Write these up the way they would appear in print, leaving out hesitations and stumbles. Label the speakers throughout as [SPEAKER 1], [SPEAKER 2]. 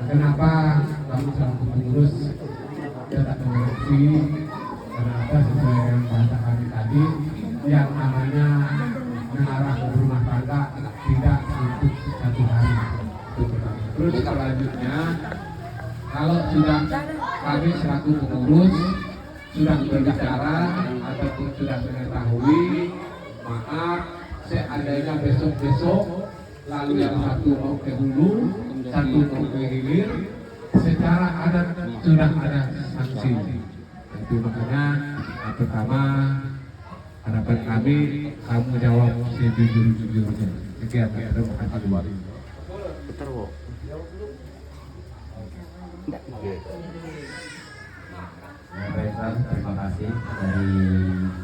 [SPEAKER 1] Kenapa kami selaku pengurus tidak mengerti? Kenapa sesuai dengan bahasa kami tadi yang namanya mengarah ke rumah tangga tidak untuk satu hari. Terus selanjutnya, kalau sudah kami selaku pengurus sudah berbicara ataupun sudah mengetahui, maaf seandainya besok-besok lalu yang satu mau ke hulu, satu mau ke hilir, secara adat sudah ada sanksi. Itu makanya pertama harapan kami kamu jawab sejujur-jujurnya. Sekian, terima kasih.
[SPEAKER 2] Ya, baiklah, terima kasih dari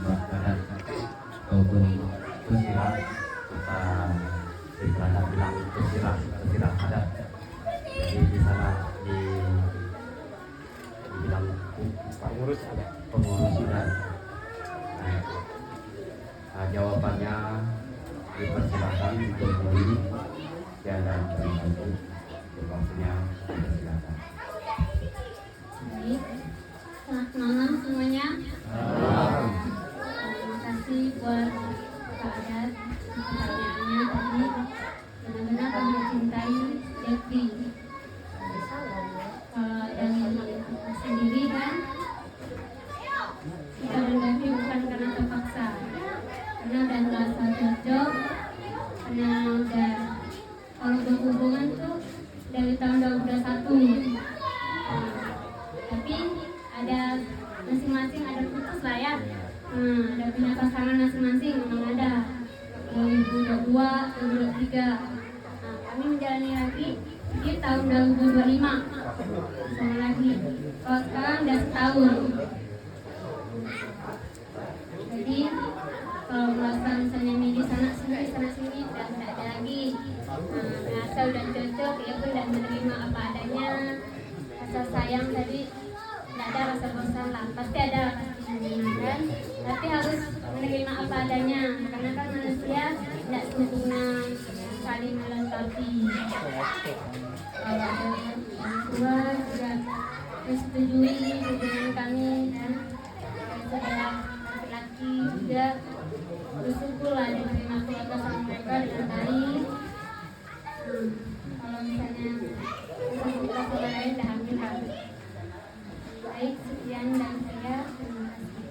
[SPEAKER 2] Pak Kadat ataupun Kusirah kita berada bilang Kusirah Kadat. Jadi di sana dibilang pengurus ada pengurus sudah. Nah, jawabannya dipersilakan untuk berdiri dan terbantu untuk waktunya dipersilakan.
[SPEAKER 3] Baik, selamat malam semuanya. Terima kasih buat Pak Adat pertanyaannya tadi. Benar-benar kami cintai Devi. Kalau dari aku sendiri kan, kita dan Devi bukan karena terpaksa, karena udah merasa cocok, karena udah kalau berhubungan tuh dari tahun 2021. Tapi ada masing-masing ada putus lah ya. Ada punya pasangan masing-masing, memang ada 2022, 2023. Kami menjalani lagi di tahun 2025 sama lagi. Kalau sekarang udah setahun. Jadi kalau merasa misalnya di sana sini udah tidak ada lagi. Merasa udah cocok, ya pun udah menerima apa adanya. Rasa sayang tadi tidak ada, rasa bosan lah, pasti ada kan? Tapi harus menerima apa adanya, karena kan manusia tidak sempurna, saling melengkapi. Kalau ada orang tua juga menyetujui hubungan kami kan, saudara laki-laki juga bersyukurlah diterima keluarga sama mereka dengan baik. Kalau misalnya kita saudara dah hamil kan. Baik, sekian dan saya terima kasih.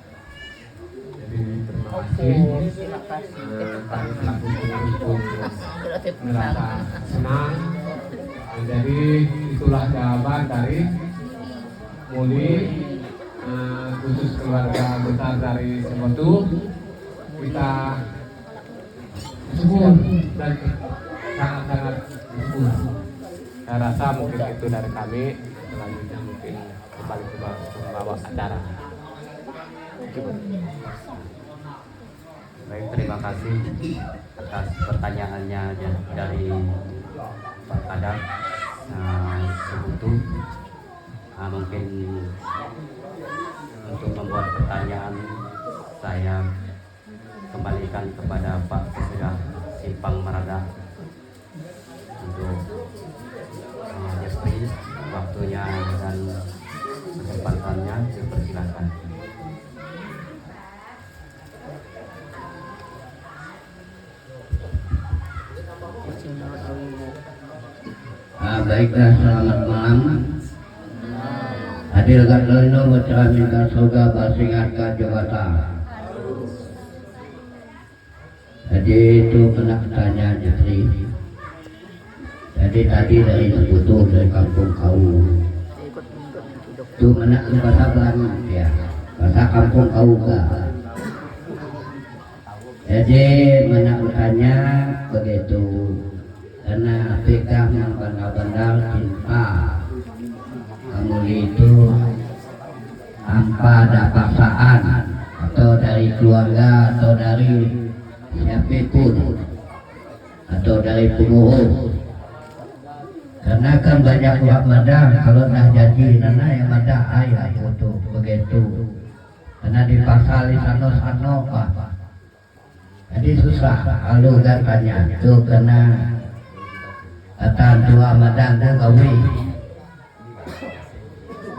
[SPEAKER 1] Jadi terima kasih. Kami selaku pengurus merasa senang. Jadi itulah jawaban dari Muli, khusus keluarga besar dari Semotu. Kita syukur dan sangat-sangat syukur. Saya rasa mungkin itu dari kami. Selanjutnya mungkin kembali ke bawah acara.
[SPEAKER 2] Baik, terima kasih atas pertanyaannya dari Pak Kadat Sebutu. Mungkin untuk membuat pertanyaan saya kembalikan kepada Pak Kusirah Simpang Marada untuk Jeffrey, waktunya dan kesempatannya dipersilakan.
[SPEAKER 4] Baiklah, selamat malam. Adil Gadlono Putra Minta Soga Basingat Kajawata. Jadi itu pernah tanya Jepri. Jadi tadi dari Sebutu dari kampung Kau. Itu menak bahasa Belanda ya, bahasa kampung Kau ga. Jadi menak bertanya begitu. Karena apakah yang benar-benar cinta kamu itu tanpa ada paksaan atau dari keluarga atau dari siapapun atau dari penguhul. Karena kan banyak orang madang kalau dah janji nana yang madang ayah foto begitu. Karena dipaksa di sano-sano pak. Jadi susah kalau kan tanya itu karena kata tua madang tu kawi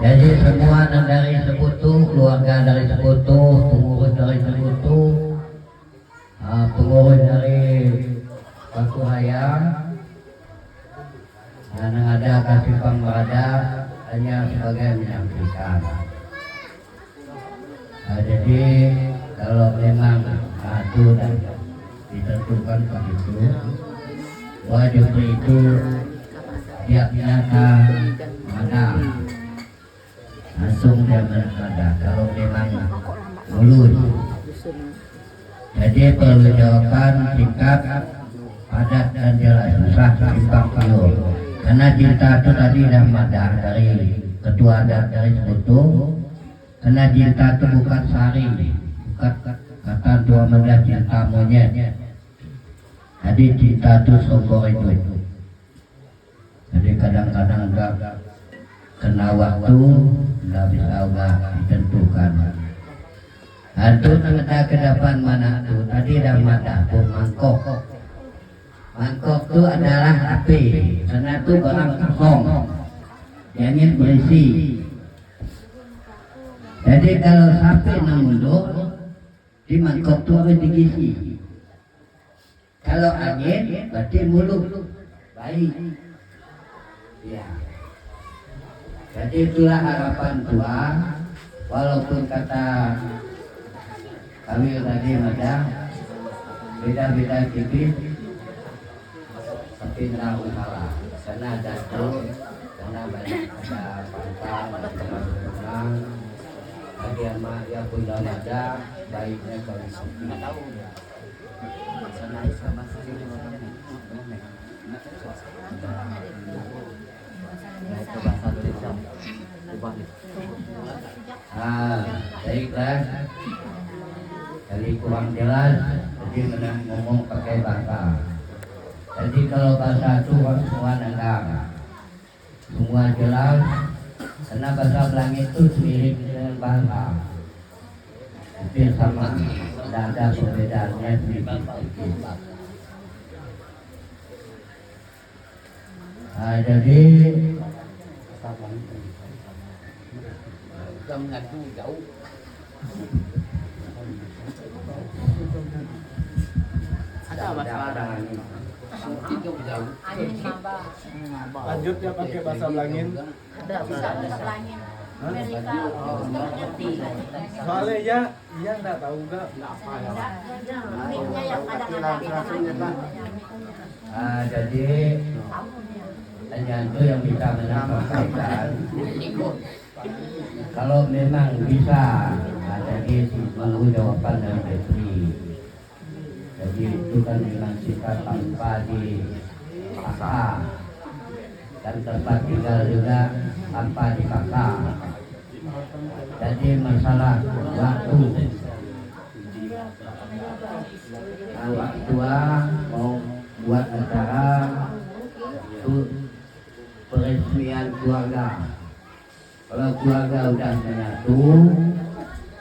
[SPEAKER 4] Jadi semua dari sekutu, keluarga dari sekutu, pengurus dari sekutu, pengurus dari Batu Hayam, dan ada kasih pemberada hanya sebagai menyampaikan. Jadi kalau memang itu dan ditentukan begitu, wajib itu tiap binatang mana langsung dia berkata kalau memang mulus. Jadi perlu jawaban singkat, padat dan jelas, susah simpang siur. Karena cinta itu tadi dah madar dari ketua adat dari sekutu. Karena cinta itu bukan sari, bukan kata tua mendah cinta monyet. Jadi cinta itu sogor itu. Jadi kadang-kadang enggak kena waktu, enggak bisa enggak ditentukan. Itu kita ke depan mana tuh? Tadi dah mata tuh mangkok. Mangkok itu adalah api, karena itu barang kosong, jangan berisi. Jadi kalau sapi nak mundur, di mangkok itu harus diisi. Kalau angin, berarti mulut baik. Ya. Jadi itulah harapan tua, walaupun kata kami tadi macam beda-beda tipis, tapi tidak usaha. Karena ada terus, karena banyak ada pantang, ada teman-teman, ada yang pun dah ada, baiknya bagi suci. Baiklah. Jadi kurang jelas, jadi menang ngomong pakai bahasa. Jadi kalau bahasa itu semua nenggang, semua jelas. Karena bahasa Belanda itu mirip dengan bahasa, hampir sama, tidak ada perbedaannya sedikit. Jadi mengadu jauh. Ada bahasa
[SPEAKER 2] Lanjut ya pakai bahasa Belangin.
[SPEAKER 5] Ada bahasa Belangin. Amerika ngerti.
[SPEAKER 2] Soalnya ya nggak tahu nggak apa ya.
[SPEAKER 5] Miknya yang kadang-kadang.
[SPEAKER 4] Jadi hanya itu yang bisa menyampaikan. Kalau memang bisa, jadi menunggu jawaban dari Petri. Jadi itu kan dengan sikap tanpa dipaksa dan tempat tinggal juga tanpa dipaksa. Jadi masalah waktu, waktu mau buat acara itu peresmian keluarga. Kalau keluarga udah menyatu,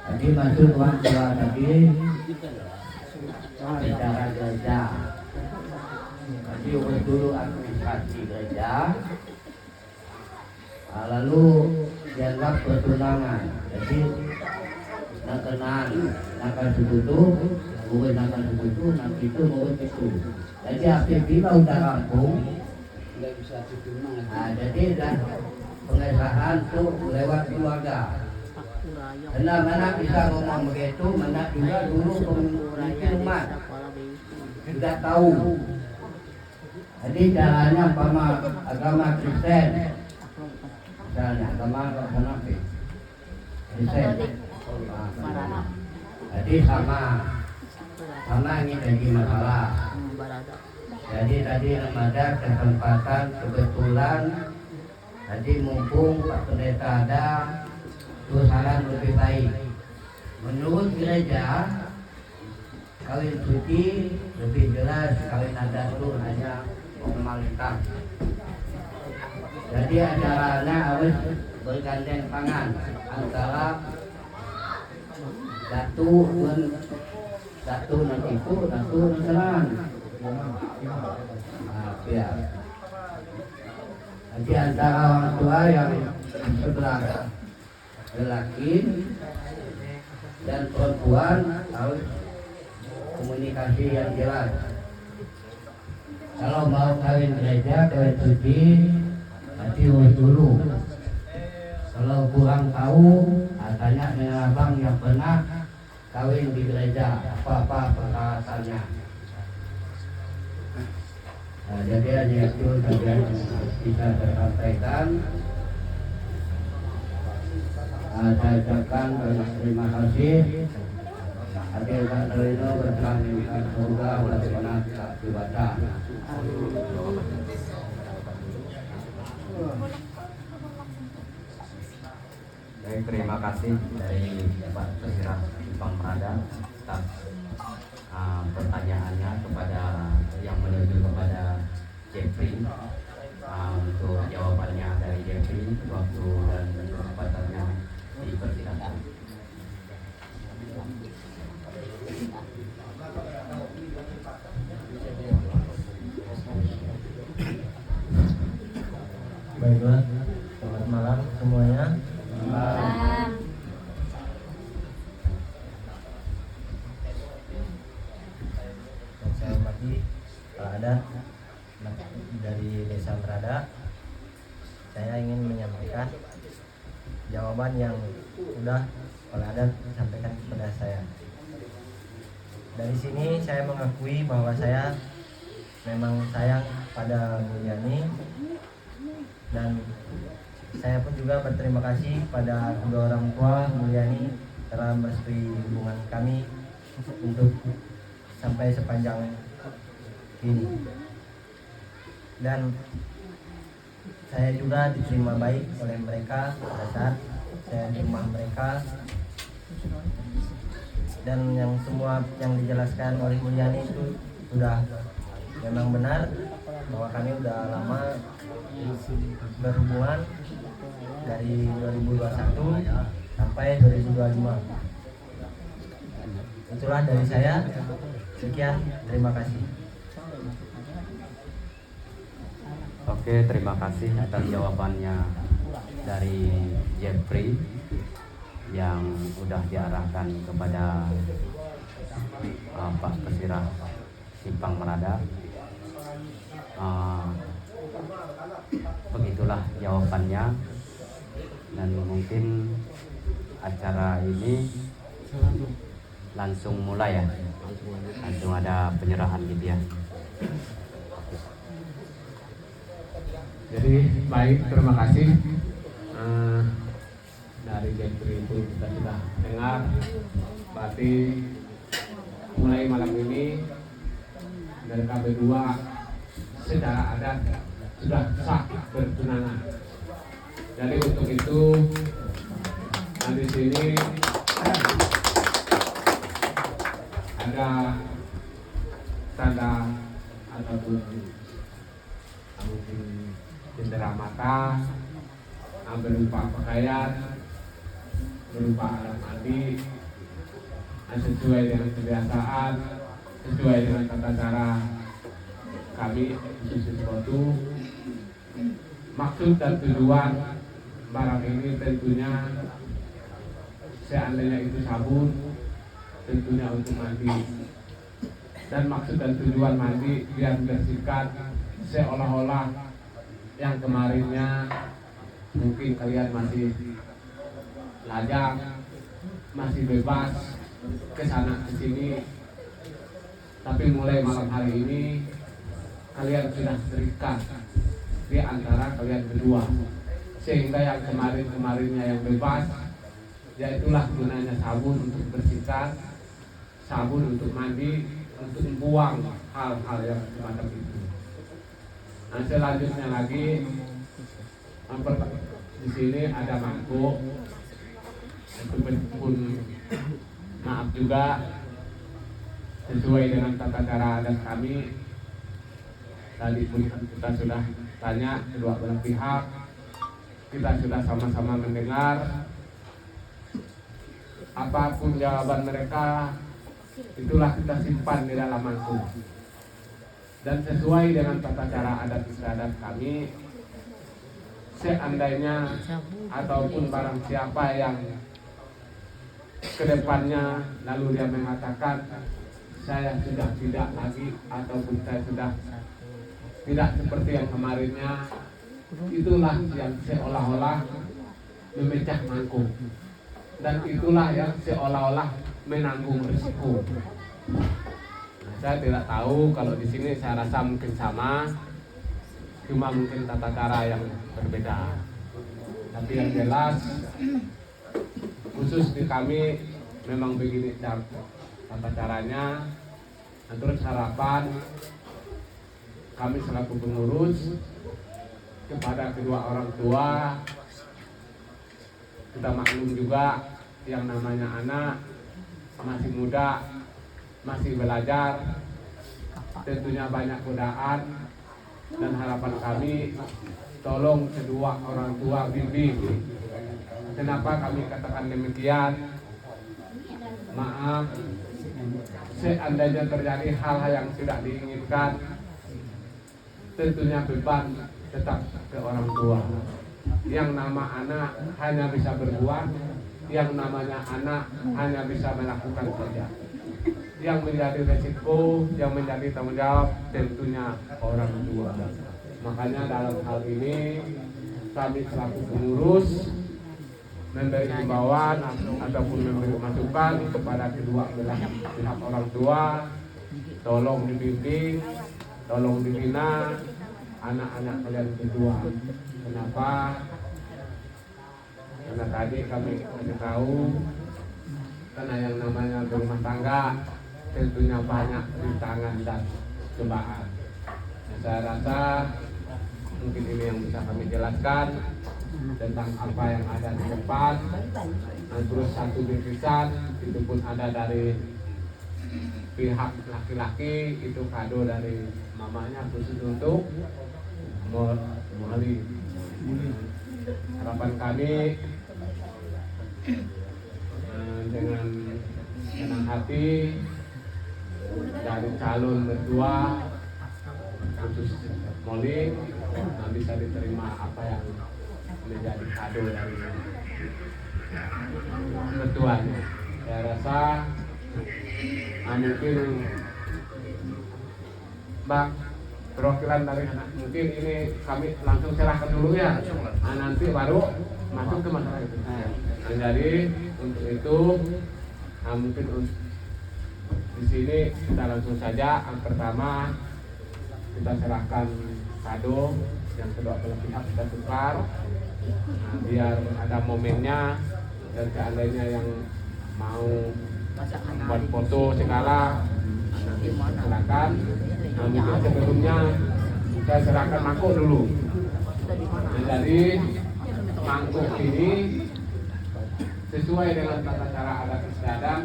[SPEAKER 4] jadi masuk orang tua tadi secara gereja. Jadi urus dulu administrasi gereja, lalu dianggap pertunangan. Jadi nak kenal, nak sekutu, urus nak sekutu, nak itu urus itu. Jadi apabila udah rampung, jadi dah pengesahan tuh lewat keluarga. Karena mana bisa ngomong begitu, mana juga dulu pemimpin umat sudah tahu. Jadi caranya sama agama Kristen, misalnya agama Katolik, Kristen. Jadi sama ini jadi masalah. Jadi tadi ada kesempatan kebetulan. Jadi mumpung Pak Pendeta ada, itu saran lebih baik. Menurut gereja, kawin suci lebih jelas, kawin adat itu hanya formalitas. Jadi acaranya harus bergandeng tangan antara datu dan ibu, datu dan tenan. Ya. Di antara orang tua yang sebelah lelaki dan perempuan harus komunikasi yang jelas. Kalau mau kawin gereja, kawin suci, nanti urus dulu. Kalau kurang tahu, tanya dengan abang yang pernah kawin di gereja, apa persyaratannya. Nah, jadi hanya itu saja yang bisa saya sampaikan. Saya ucapkan banyak terima kasih. Hadir Pak Torino berterang minta surga bagaimana tak dibaca.
[SPEAKER 2] Baik, terima kasih dari Pak Pesirah Simpang Prada atas pertanyaannya kepada yang menuju kepada Jeffrey. Untuk jawabannya dari Jeffrey, waktu dan kesempatannya dipersilakan.
[SPEAKER 6] Baiklah, selamat malam semuanya. Saya hormati Pak Adat dari Desa Prada. Saya ingin menyampaikan jawaban yang sudah Pak Adat sampaikan kepada saya. Dari sini saya mengakui bahwa saya memang sayang pada Mulyani, dan saya pun juga berterima kasih pada kedua orang tua Mulyani telah merestui hubungan kami untuk sampai sepanjang ini. Dan saya juga diterima baik oleh mereka pada saat saya di rumah mereka. Dan yang semua yang dijelaskan oleh Mulyani itu sudah memang benar, bahwa kami sudah lama berhubungan dari 2021 sampai 2025. Itulah dari saya. Sekian, terima kasih.
[SPEAKER 2] Oke, terima kasih atas jawabannya dari Jeffrey yang sudah diarahkan kepada Pak Pesirah Simpang Prada. Begitulah jawabannya, dan mungkin acara ini langsung mulai ya, langsung ada penyerahan gitu ya.
[SPEAKER 1] Jadi baik, terima kasih. Dari Jeffrey itu kita sudah dengar, berarti mulai malam ini dari KB2 secara adat sudah sah bertunangan. Jadi untuk itu di sini ada tanda ataupun mungkin cendera mata, berupa pakaian, berupa alat mandi, sesuai dengan kebiasaan, sesuai dengan tata cara kami khusus foto. Maksud dan tujuan barang ini tentunya seandainya itu sabun, tentunya untuk mandi. Dan maksud dan tujuan mandi biar bersihkan, seolah-olah yang kemarinnya mungkin kalian masih lajang, masih bebas kesana kesini, tapi mulai malam hari ini kalian sudah terikat di antara kalian berdua, sehingga yang kemarinnya yang bebas, yaitulah gunanya sabun untuk bersihkan, sabun untuk mandi, untuk membuang hal-hal yang semacam itu. Nah, selanjutnya lagi di sini ada mangkuk, itu pun maaf juga sesuai dengan tata cara adat kami. Tadi pun kita sudah tanya kedua belah pihak, kita sudah sama-sama mendengar. Apapun jawaban mereka, itulah kita simpan di dalam mangkuk. Dan sesuai dengan tata cara adat istiadat kami, seandainya ataupun barang siapa yang kedepannya lalu dia mengatakan saya sudah tidak lagi ataupun saya sudah tidak seperti yang kemarinnya, itulah yang seolah-olah memecah mangkuk dan itulah yang seolah-olah menanggung risiko. Nah, saya tidak tahu kalau di sini saya rasa mungkin sama, cuma mungkin tata cara yang berbeda. Tapi yang jelas khusus di kami memang begini tata caranya. Nah, terus harapan kami selaku pengurus kepada kedua orang tua, kita maklum juga yang namanya anak masih muda, masih belajar, tentunya banyak godaan, dan harapan kami tolong kedua orang tua bimbing. Kenapa kami katakan demikian? Maaf, seandainya terjadi hal-hal yang tidak diinginkan, tentunya beban tetap ke orang tua. Yang nama anak hanya bisa berbuat, yang namanya anak hanya bisa melakukan saja. Yang menjadi resiko, yang menjadi tanggung jawab tentunya orang tua. Makanya dalam hal ini kami selaku pengurus memberi himbauan ataupun memberi masukan kepada kedua belah pihak orang tua, tolong dibimbing, tolong dibina anak-anak kalian berdua. Kenapa? Karena tadi kami kasih tahu, karena yang namanya berumah tangga tentunya banyak rintangan dan cobaan. Nah, saya rasa mungkin ini yang bisa kami jelaskan tentang apa yang ada di depan. Dan terus satu bingkisan itu pun ada dari pihak laki-laki, itu kado dari mamanya khusus untuk Moli. Harapan kami dengan senang hati dari calon berdua khusus Moli bisa diterima apa yang menjadi kado dari ketuanya. Saya rasa mungkin Bang perwakilan dari anak, mungkin ini kami langsung serahkan dulu ya. Nah, nanti baru masuk ke masalah itu. Nah, jadi untuk itu mungkin di sini kita langsung saja. Yang pertama kita serahkan kado, yang kedua belah pihak kita tukar. Nah, biar ada momennya, dan seandainya yang mau buat foto segala nanti silakan. Nah, mungkin sebelumnya saya serahkan mangkuk dulu. Nah, jadi mangkuk ini sesuai dengan tata cara adat istiadat.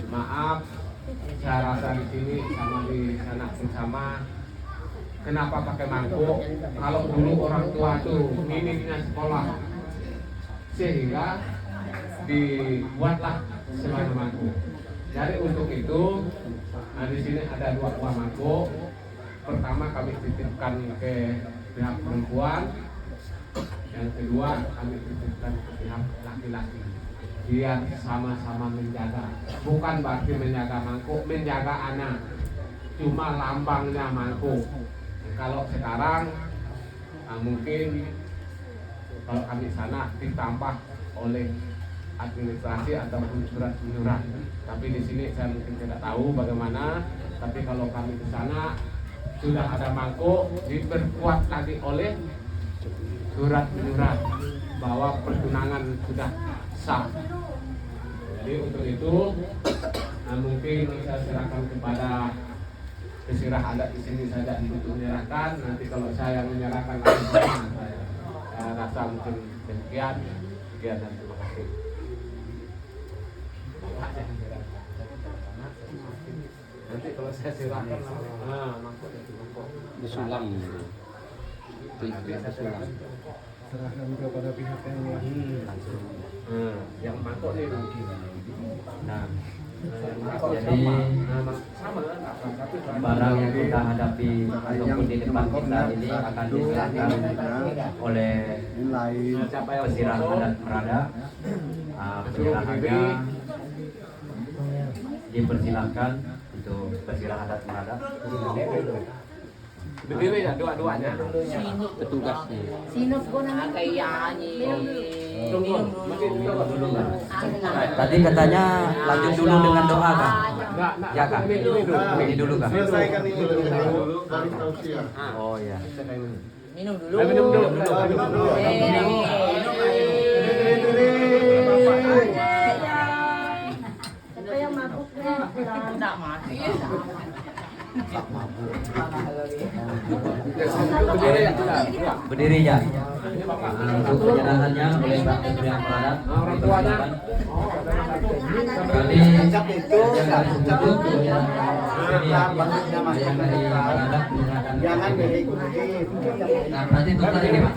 [SPEAKER 1] Maaf, saya rasa di sini sama di sana pun sama. Kenapa pakai mangkuk? Kalau dulu orang tua tuh minimnya sekolah, sehingga dibuatlah sebagai mangkuk. Jadi untuk itu, nah di sini ada dua buah mangkuk. Pertama kami titipkan ke pihak perempuan, yang kedua kami titipkan ke pihak laki-laki. Biar sama-sama menjaga. Bukan berarti menjaga mangkuk, menjaga anak. Cuma lambangnya mangkuk. Kalau sekarang mungkin kalau kami sana ditambah oleh administrasi ataupun surat menyurat. Tapi di sini saya mungkin tidak tahu bagaimana. Tapi kalau kami di sana sudah ada mangkuk, diperkuat lagi oleh surat menyurat bahwa pertunangan sudah sah. Jadi untuk itu mungkin saya serahkan kepada kesirah adat di sini saja untuk menyerahkan. Nanti kalau saya menyerahkan lagi, saya rasa mungkin demikian. Sekian dan terima kasih. Nanti kalau saya serahkan, mangkuk
[SPEAKER 2] Disulam. Disulam.
[SPEAKER 7] Serahkan kepada pihak yang lain.
[SPEAKER 1] yang mangkuk nih. Nah,
[SPEAKER 2] Jadi barang yang kita hadapi ataupun di depan kita ini akan diserahkan oleh pesirah adat Merada. Penyerahannya dipersilakan untuk pesirah adat Merada.
[SPEAKER 1] Berdiri ya dua-duanya. Petugasnya.
[SPEAKER 5] Sinop ko na
[SPEAKER 2] Tadi katanya lanjut dulu dengan doa kak? Ya kak? Ini dulu kak?
[SPEAKER 7] Selesaikan ini dulu baru tausiah.
[SPEAKER 2] Oh iya.
[SPEAKER 5] minum dulu.
[SPEAKER 1] Minum dulu.
[SPEAKER 5] Siapa yang mabuk na? Tidak mati.
[SPEAKER 2] Berdiri ya. Untuk penyerahannya oleh Mbak Menteri Amanat.
[SPEAKER 1] Orang tuanya.
[SPEAKER 2] Kami
[SPEAKER 7] Jangan diikuti.
[SPEAKER 2] Nah, berarti tukar ini Pak.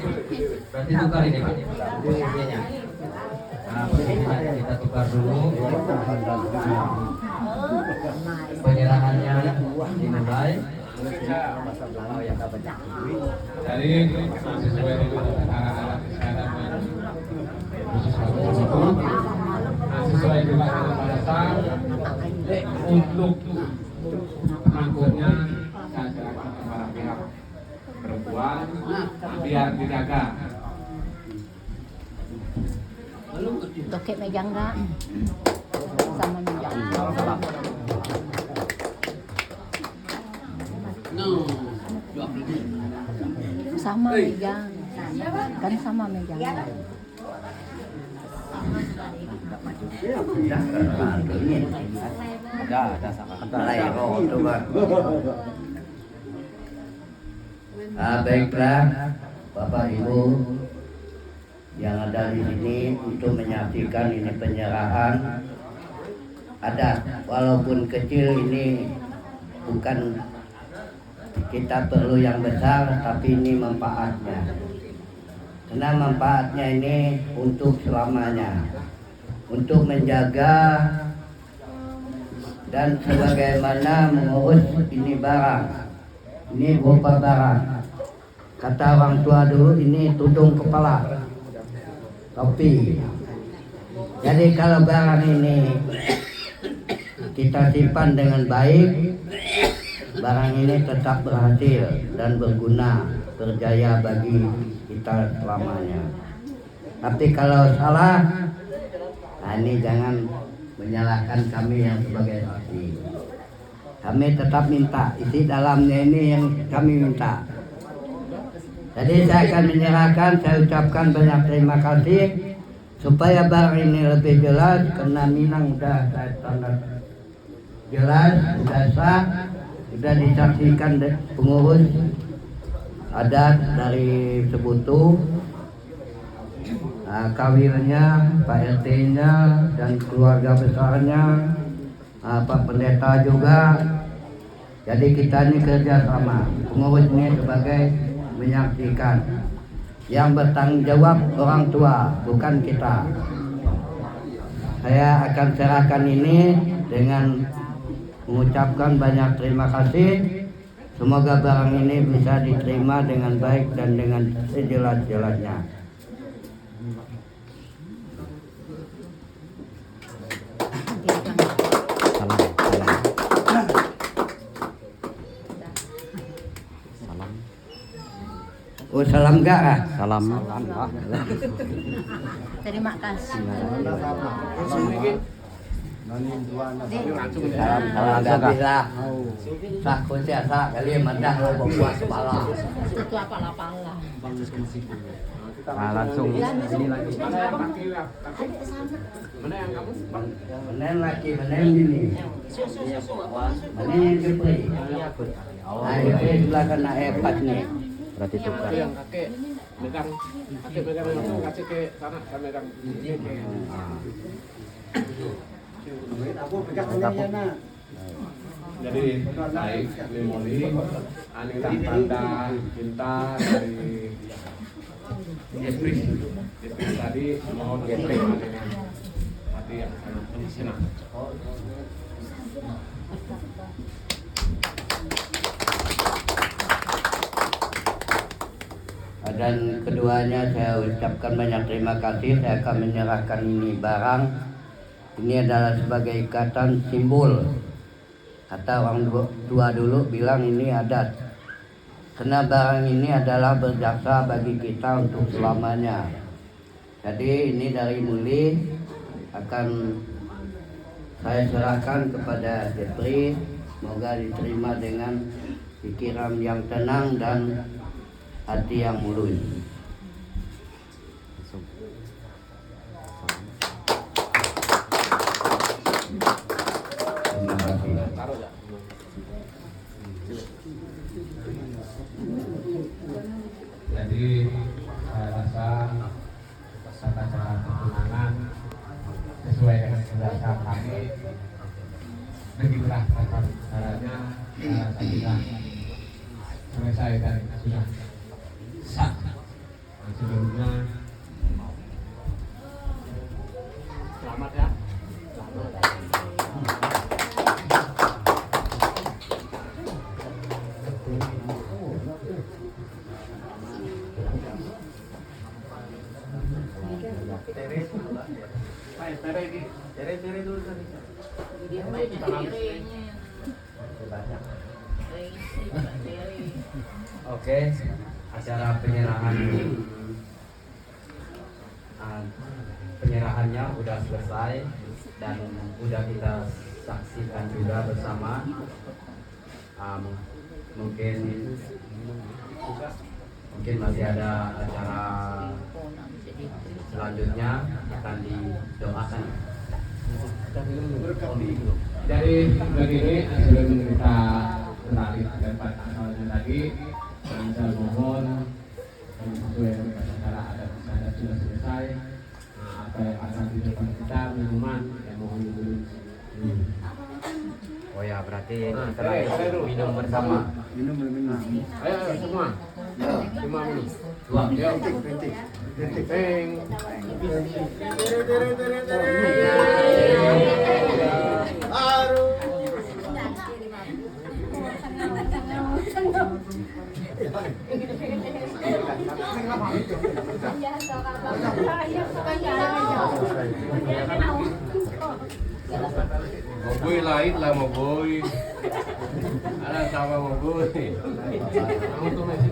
[SPEAKER 2] Berarti tukar ini Pak. Nah, kita tukar dulu. Penyerahannya dimulai. Oh ya,
[SPEAKER 1] Jadi sesuai dengan alat istiadat dan khusus itu, sesuai juga dengan batasan untuk mangkuknya saya serahkan kepada pihak perempuan biar dijaga.
[SPEAKER 5] Toke megang enggak? Sama megang. Sama megang. Kan sama megang.
[SPEAKER 2] ada sama.
[SPEAKER 4] Baiklah Bapak Ibu yang ada di sini untuk menyaksikan ini penyerahan adat, walaupun kecil ini bukan kita perlu yang besar, tapi ini manfaatnya. Karena manfaatnya ini untuk selamanya, untuk menjaga dan sebagaimana mengurus ini barang. Ini berupa barang. Kata orang tua dulu, ini tudung kepala, topi. Jadi kalau barang ini kita simpan dengan baik, barang ini tetap berhasil dan berguna, berjaya bagi kita selamanya. Tapi kalau salah, nah ini jangan menyalahkan kami yang sebagai saksi. Kami tetap minta, isi dalamnya ini yang kami minta. Jadi saya akan menyerahkan, saya ucapkan banyak terima kasih supaya barang ini lebih jelas, karena Minang sudah saya tanda jelas, sudah sah, sudah disaksikan pengurus adat dari Sebutu, kawirnya, Pak RT-nya dan keluarga besarnya, Pak Pendeta juga. Jadi kita ini kerjasama, pengurus ini sebagai menyaksikan. Yang bertanggung jawab orang tua, bukan kita. Saya akan serahkan ini dengan mengucapkan banyak terima kasih. Semoga barang ini bisa diterima dengan baik dan dengan sejelas-jelasnya. Oh, salam enggak ah?
[SPEAKER 2] Salam.
[SPEAKER 5] Terima kasih.
[SPEAKER 4] Salam bisa. Sak kusia sak kali mandah lo bawa kepala.
[SPEAKER 5] Itu apa pala?
[SPEAKER 2] Nah, langsung ini lagi.
[SPEAKER 1] Mana yang laki-laki? Mana yang kamu?
[SPEAKER 4] Menen laki, menen ini. Menen yang jepri. Nah, jepri sebelah kena hebat nih.
[SPEAKER 2] Berarti tukar.
[SPEAKER 1] Yang kakek megang yang kasih ke sana, saya megang. Jadi baik memori, anilah tanda cinta dari Jeffrey tadi mohon Jeffrey tadi yang senang.
[SPEAKER 4] dan keduanya saya ucapkan banyak terima kasih. Saya akan menyerahkan ini barang. Ini adalah sebagai ikatan simbol. Kata orang tua dulu bilang ini adat. Karena barang ini adalah berjasa bagi kita untuk selamanya. Jadi ini dari Muli akan saya serahkan kepada Jepri. Semoga diterima dengan pikiran yang tenang dan hati yang mulus. Terima kasih.
[SPEAKER 1] Jadi saya rasa kata-kata pertunangan sesuai dengan bahasa kami. Begitulah tata caranya. Saya rasa sudah selesai dan sudah sah. Dan sebelumnya selamat ya. Tere dulu tadi.
[SPEAKER 2] Oke, acara penyerahannya udah selesai dan udah kita saksikan juga bersama. Mungkin masih ada acara selanjutnya akan didoakan.
[SPEAKER 1] Jadi begini, sebelum kita beralih ke tempat asalnya lagi, saya mohon sesuai dengan acara adat istiadat sudah selesai. Apa yang akan di depan kita, minuman yang mohon dulu.
[SPEAKER 2] Oh ya, berarti terakhir minum bersama.
[SPEAKER 1] Ayo semua, semua minum. Yuk, Peng. Mogoy lain lah mogoy. Ada sama mogoy. Kamu tuh masih